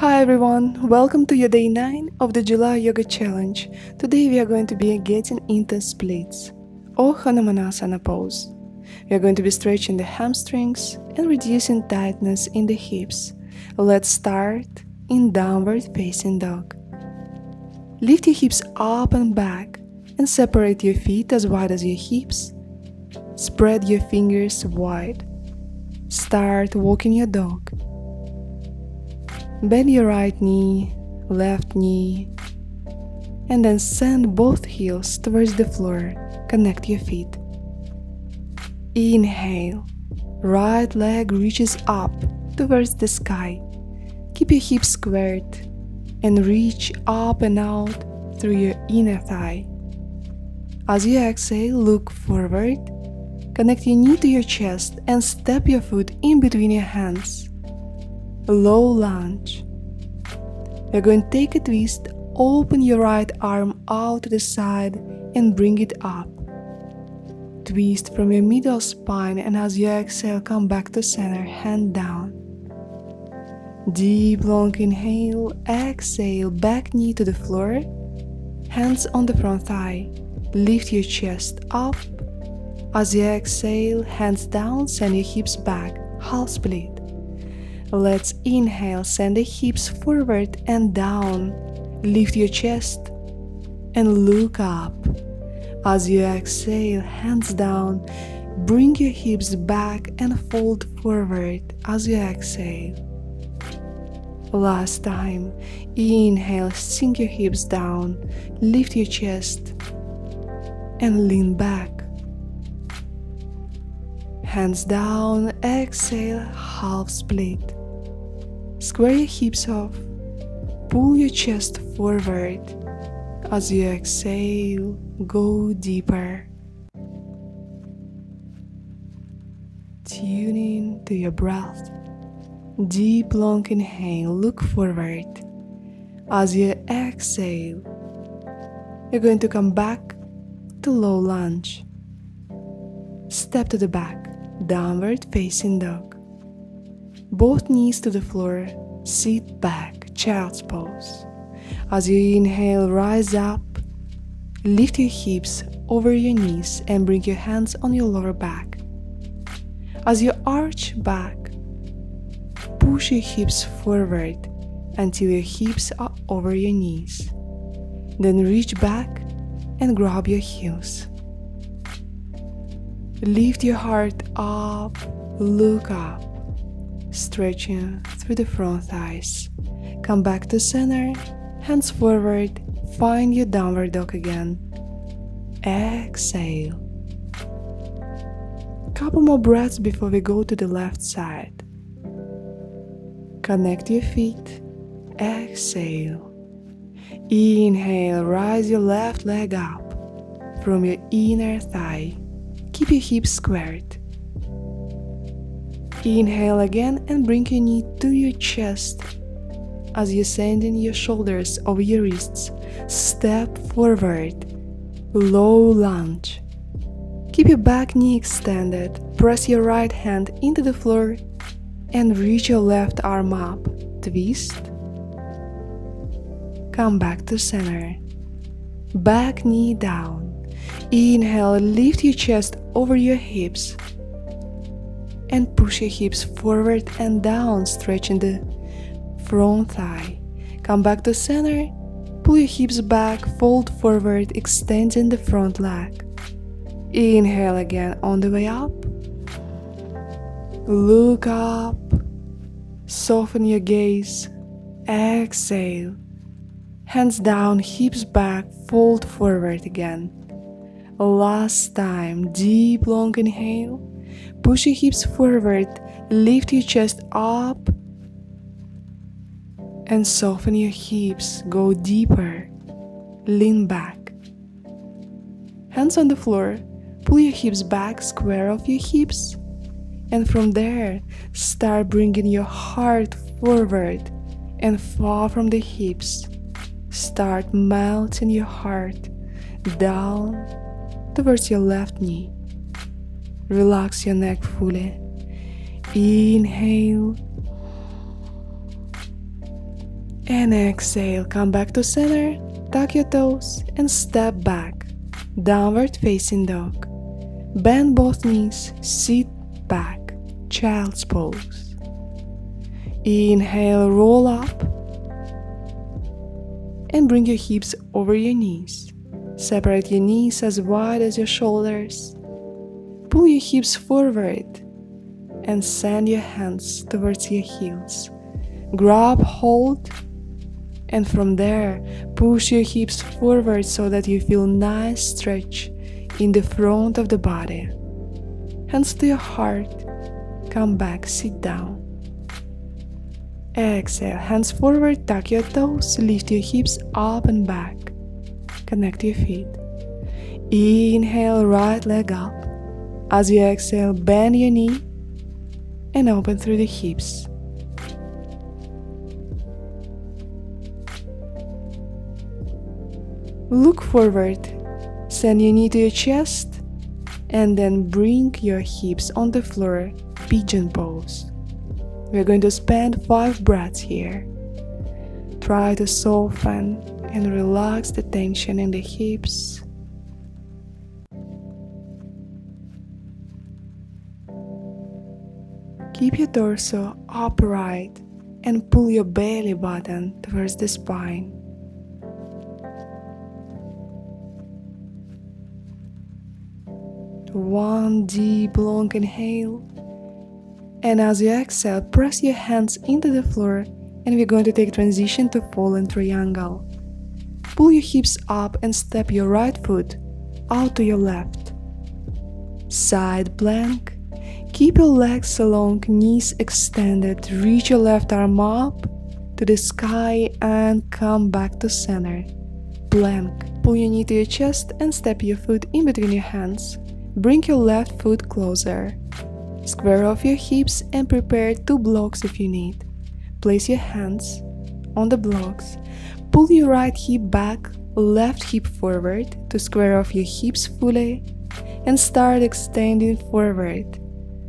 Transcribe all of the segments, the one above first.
Hi everyone, welcome to your day 9 of the July Yoga Challenge. Today we are going to be getting into splits or Hanumanasana Pose. We are going to be stretching the hamstrings and reducing tightness in the hips. Let's start in downward facing dog. Lift your hips up and back and separate your feet as wide as your hips. Spread your fingers wide. Start walking your dog. Bend your right knee, left knee, and then send both heels towards the floor. Connect your feet. Inhale. Right leg reaches up towards the sky. Keep your hips squared and reach up and out through your inner thigh. As you exhale, look forward. Connect your knee to your chest and step your foot in between your hands. Low lunge. You're going to take a twist, open your right arm out to the side and bring it up. Twist from your middle spine, and as you exhale, come back to center, hand down. Deep long inhale, exhale, back knee to the floor, hands on the front thigh. Lift your chest up. As you exhale, hands down, send your hips back, half split. Let's inhale, send the hips forward and down. Lift your chest and look up. As you exhale, hands down, bring your hips back and fold forward as you exhale. Last time, inhale, sink your hips down, lift your chest and lean back. Hands down, exhale, half split. Square your hips off, pull your chest forward. As you exhale, go deeper. Tune in to your breath. Deep long inhale, look forward. As you exhale, you're going to come back to low lunge. Step to the back, downward facing dog. Both knees to the floor, sit back, child's pose. As you inhale, rise up, lift your hips over your knees and bring your hands on your lower back. As you arch back, push your hips forward until your hips are over your knees. Then reach back and grab your heels. Lift your heart up, look up. Stretching through the front thighs. Come back to center, hands forward, find your downward dog again. Exhale. Couple more breaths before we go to the left side. Connect your feet. Exhale. Inhale, rise your left leg up from your inner thigh. Keep your hips squared. Inhale again and bring your knee to your chest. As you send in your shoulders over your wrists, step forward, low lunge. Keep your back knee extended, press your right hand into the floor and reach your left arm up, twist. Come back to center, back knee down. Inhale, lift your chest over your hips. And push your hips forward and down, stretching the front thigh. Come back to center, pull your hips back, fold forward, extending the front leg. Inhale again on the way up. Look up, soften your gaze. Exhale. Hands down, hips back, fold forward again. Last time, deep long inhale. Push your hips forward, lift your chest up and soften your hips, go deeper, lean back. Hands on the floor, pull your hips back, square off your hips, and from there, start bringing your heart forward and far from the hips. Start melting your heart down towards your left knee. Relax your neck fully. Inhale And exhale, come back to center, tuck your toes and step back, downward facing dog. Bend both knees, sit back, child's pose. Inhale, roll up and bring your hips over your knees. Separate your knees as wide as your shoulders. Pull your hips forward and send your hands towards your heels. Grab hold and from there push your hips forward so that you feel nice stretch in the front of the body. Hands to your heart. Come back, sit down. Exhale, hands forward, tuck your toes, lift your hips up and back. Connect your feet. Inhale, right leg up. As you exhale, bend your knee and open through the hips. Look forward, send your knee to your chest and then bring your hips on the floor, Pigeon Pose. We're going to spend 5 breaths here. Try to soften and relax the tension in the hips. Keep your torso upright and pull your belly button towards the spine. One deep long inhale, and as you exhale, press your hands into the floor and we're going to take transition to fallen triangle. Pull your hips up and step your right foot out to your left. Side plank. Keep your legs long, knees extended. Reach your left arm up to the sky and come back to center. Plank. Pull your knee to your chest and step your foot in between your hands. Bring your left foot closer. Square off your hips and prepare 2 blocks if you need. Place your hands on the blocks. Pull your right hip back, left hip forward to square off your hips fully and start extending forward.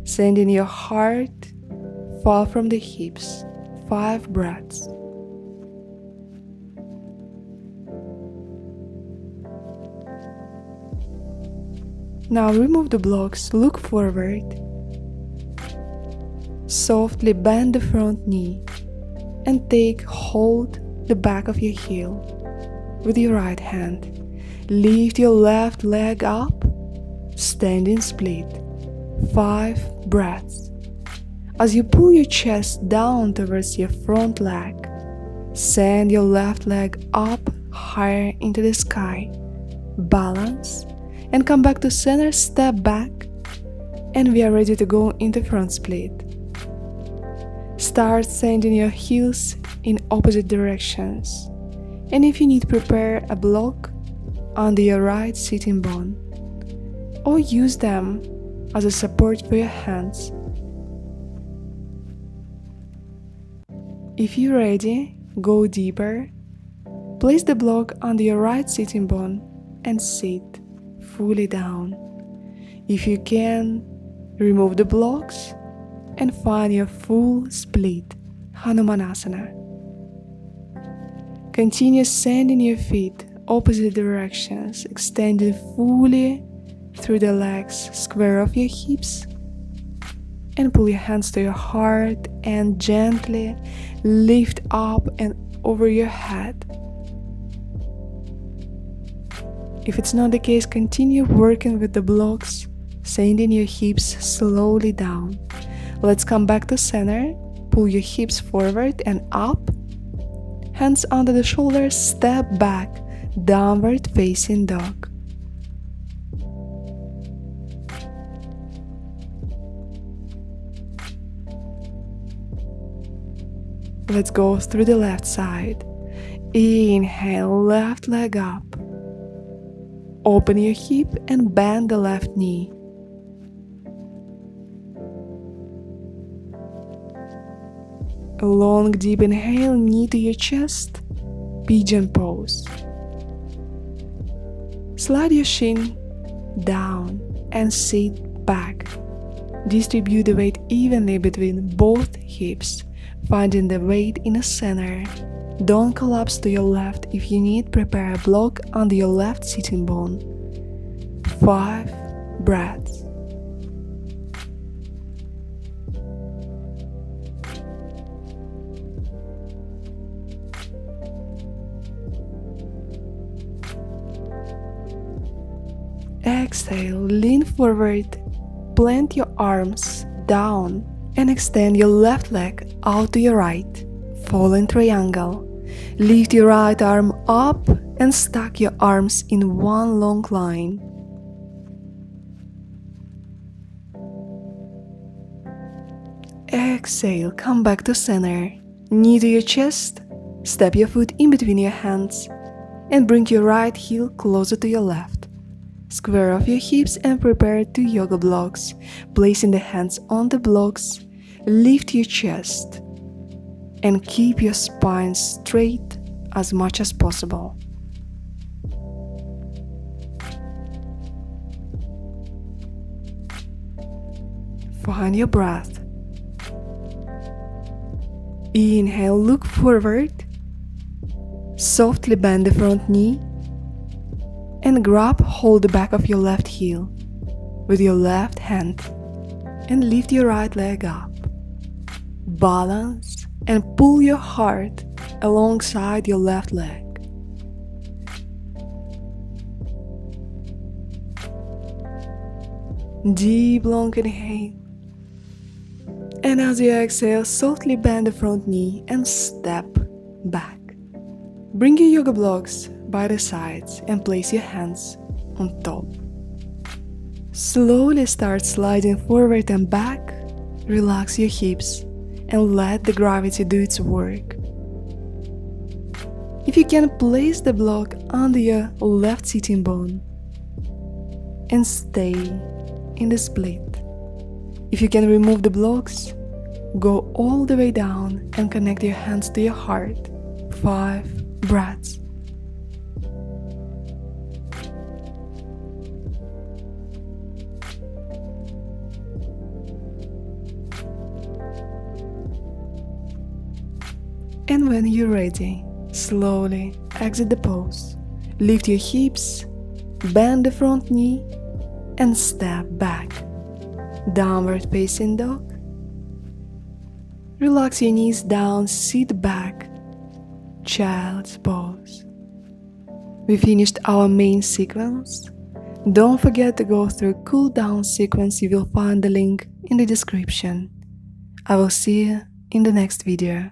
Sending your heart far from the hips. 5 breaths. Now remove the blocks, look forward. Softly bend the front knee and take hold the back of your heel with your right hand. Lift your left leg up, standing split. 5 breaths. As you pull your chest down towards your front leg, send your left leg up higher into the sky. Balance and come back to center, step back, and we are ready to go into front split. Start sending your heels in opposite directions, and if you need, prepare a block under your right sitting bone or use them as a support for your hands. If you're ready, go deeper. Place the block under your right sitting bone and sit fully down. If you can, remove the blocks and find your full split Hanumanasana. Continue sending your feet opposite directions, extending fully through the legs. Square off your hips and pull your hands to your heart and gently lift up and over your head. If it's not the case, continue working with the blocks, sending your hips slowly down. Let's come back to center. Pull your hips forward and up. Hands under the shoulders, step back, downward facing dog. Let's go through the left side. Inhale, left leg up. Open your hip and bend the left knee. A long deep inhale, knee to your chest, Pigeon Pose. Slide your shin down and sit back. Distribute the weight evenly between both hips, finding the weight in the center. Don't collapse to your left. If you need, prepare a block under your left sitting bone. 5 breaths. Exhale, lean forward, plant your arms down and extend your left leg out to your right. Fall in triangle. Lift your right arm up and stack your arms in one long line. Exhale, come back to center. Knee to your chest, step your foot in between your hands and bring your right heel closer to your left. Square off your hips and prepare 2 yoga blocks. Placing the hands on the blocks, lift your chest and keep your spine straight as much as possible. Find your breath. Inhale, look forward. Softly bend the front knee and hold the back of your left heel with your left hand and lift your right leg up. Balance and pull your heart alongside your left leg. Deep long inhale. And as you exhale, softly bend the front knee and step back. Bring your yoga blocks by the sides and place your hands on top. Slowly start sliding forward and back. Relax your hips and let the gravity do its work. If you can, place the block under your left sitting bone and stay in the split. If you can remove the blocks, go all the way down and connect your hands to your heart. 5 breaths. And when you're ready, slowly exit the pose. Lift your hips, bend the front knee, and step back. Downward facing dog. Relax your knees down, sit back. Child's pose. We finished our main sequence. Don't forget to go through cool down sequence. You will find the link in the description. I will see you in the next video.